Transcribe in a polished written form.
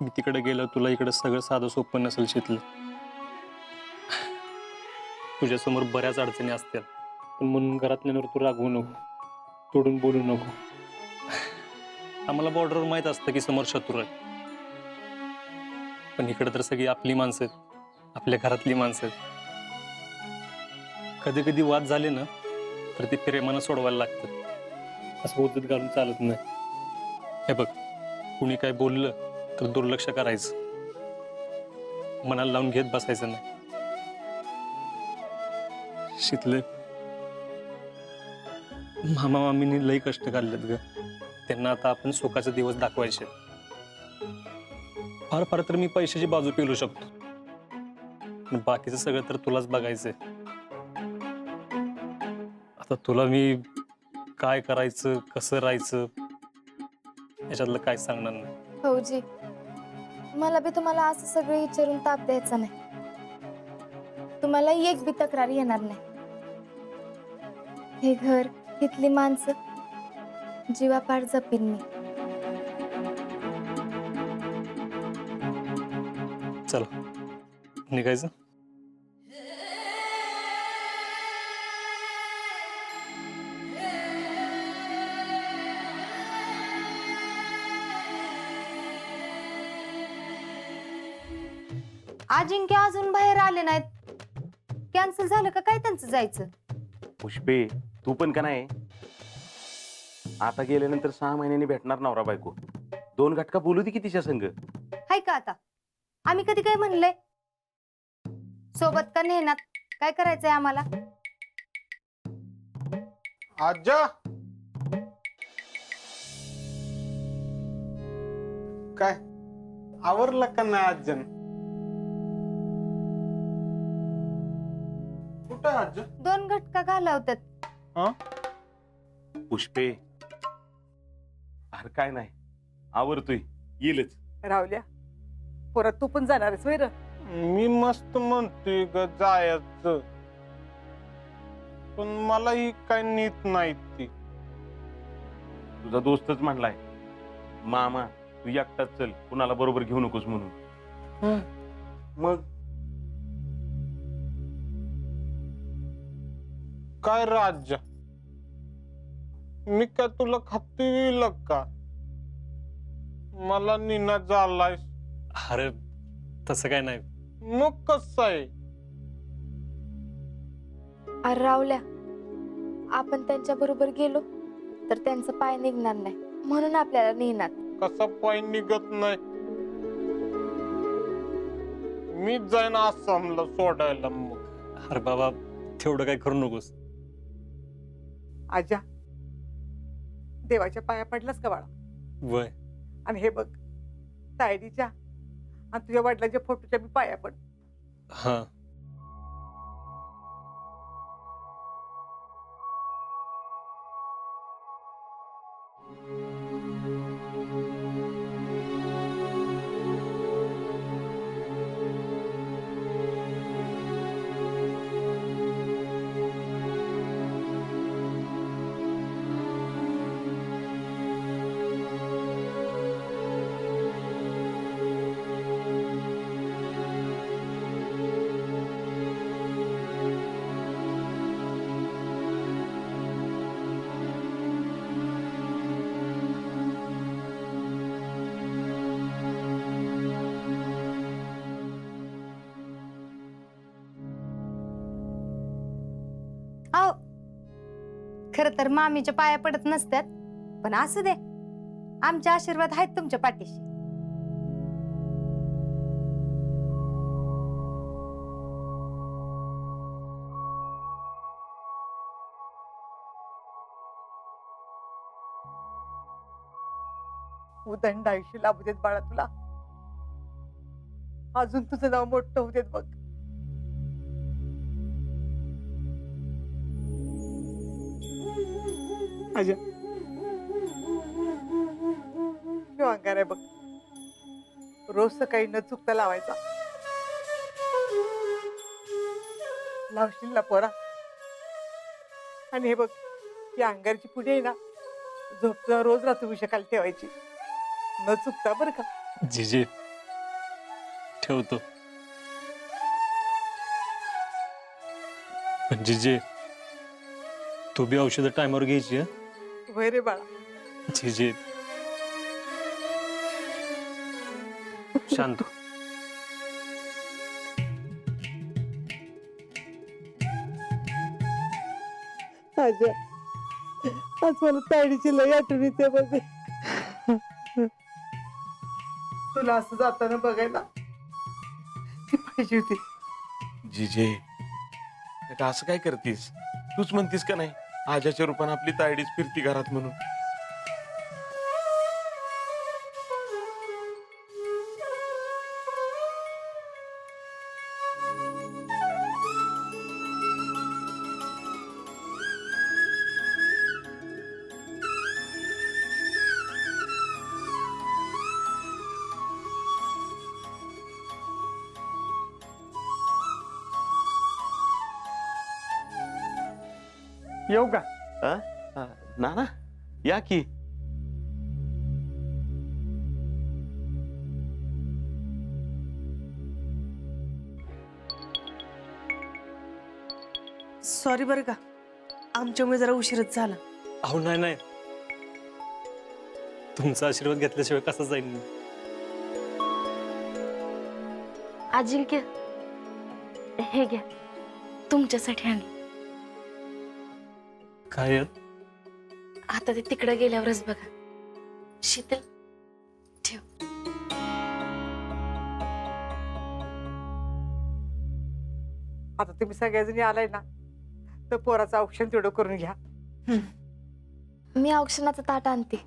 मी तिकडे गेलो तुला इकडे सगळं साधं सोपं नसेल शिकलं. तुझ्यासमोर बऱ्याच अडचणी असतील, पण म्हणून घरातल्यांवर तू रागवू नको, तोडून बोलू नको. आम्हाला बॉर्डरवर माहित असतं की समोर शत्रू आहे, पण इकडे तर सगळी आपली माणसं आहेत, आपल्या घरातली माणसं आहेत. कधी कधी वाद झाले ना तर ते प्रेमानं सोडवायला लागतं, असं उद्धत घालून चालत नाही. हे बघ, कुणी काय बोललं तर दुर्लक्ष करायचं, मनाला लावून घेत बसायचं नाही. शिकले मामा मामींनी लई कष्ट काढलेत ग, त्यांना आता आपण सुखाचे दिवस दाखवायचे. फार फार तर मी पैशाची बाजू पेलू शकतो, पण बाकीचं सगळं तर तुलाच बघायचंय. आता तुला मी काय करायचं कसं राहायचं याच्यातलं काय सांगणार नाही. भाऊजी, मला बी तुम्हाला असं सगळं विचारून ताप द्यायचा नाही. तुम्हाला एक बी तक्रार येणार नाही. हे घर, इथली माणसं जीवापाड जपीन मी. चला निघायचं. अजिंक्य अजून बाहेर आले नाहीत. कॅन्सल झालं का काय त्यांचं जायचं? पुष्पे, तू पण का नाही आता गेल्यानंतर 6 महिन्यांनी भेटणार नवरा बायको. 2 घटका बोलू दे की तिच्या संग. हाय का आता? आम्ही कधी काय म्हणलंय? सोबत का नेणार? काय करायचंय आम्हाला? आज्जा, काय आवरलं का नाही आज्जन? कुठं आहे आज्जा? 2 घटका घालवतात. पुष्पे, अरे काय नाही, आवरतोय, येईलच. रावल्या, परत तू पण जाणारच वैर? मी मस्त म्हणतोय ग जायचं, पण मला ही काय नीट नाही ती. तुझा दोस्तच म्हणलाय मामा तू एकटाच चल, कुणाला बरोबर घेऊ नकोस म्हणून. मग काय राज्य, मी काय तुला खाती का? मला निना झालाय. अरे तसं काय नाही. मग कसं आहे? अरे रावल्या, आपण त्यांच्या बरोबर गेलो तर त्यांचा पाय निघणार नाही, म्हणून आपल्याला नेणार. कसा पाय निघत नाही? मी जाईन आसामला सोडायला. मग अरे बाबा तेवढं काय करू नकोस. आजा, देवाच्या पाया पडलास का बाळा? वय आणि हे बघ, तायडीच्या आणि तुझ्या वडिलांच्या फोटोच्या मी पाया पड. हा. अहो, खर तर मामीच्या पाया पडत नसतात, पण असू दे, आमचे आशीर्वाद आहेत तुमच्या पाठीशी. उदंड आयुष्य लाभू देत बाळा तुला. अजून तुझं नाव मोठं होऊ देत बघ. आजा, ह्यो अंगार आहे बघ, रोज सकाळी न चुकता लावायचा. लावशील ना पोरा? आणि हे बघ, या अंगारची पुढे आहे ना, झोपता रोज रात्री उशाखाली ठेवायची, न चुकता बरं का? जीजी ठेवतो. म्हणजे जे तू बी औषधं टायमावर घ्यायची हं? वय रे बाळा. जे शांत हो. आजा, आज मला ताईडीची लई आठवण येते बघ. तुला असं जाताना बघायला ती पाहिजे होती. जिजे का असं काय करतीस? तूच म्हणतीस का नाही आजाच्या रूपाने आपली तायडीच फिरती घरात म्हणून. येऊ का? नाना या की. सॉरी बरं का, आमच्यामुळे जरा उशीरच झाला. अहो नाही नाही, तुमचा आशीर्वाद घेतल्याशिवाय कसा जाईल मी? अजिंक्य, हे घ्या, तुमच्यासाठी आणलं. काय आहेत? आता ते तिकडे गेल्यावरच बघा. शीतल, ठेव. आता तुम्ही सगळ्याजणी आलाय ना, तर पोराचं औक्षण तेवढं करून घ्या. मी औक्षणाचं ताट आणते.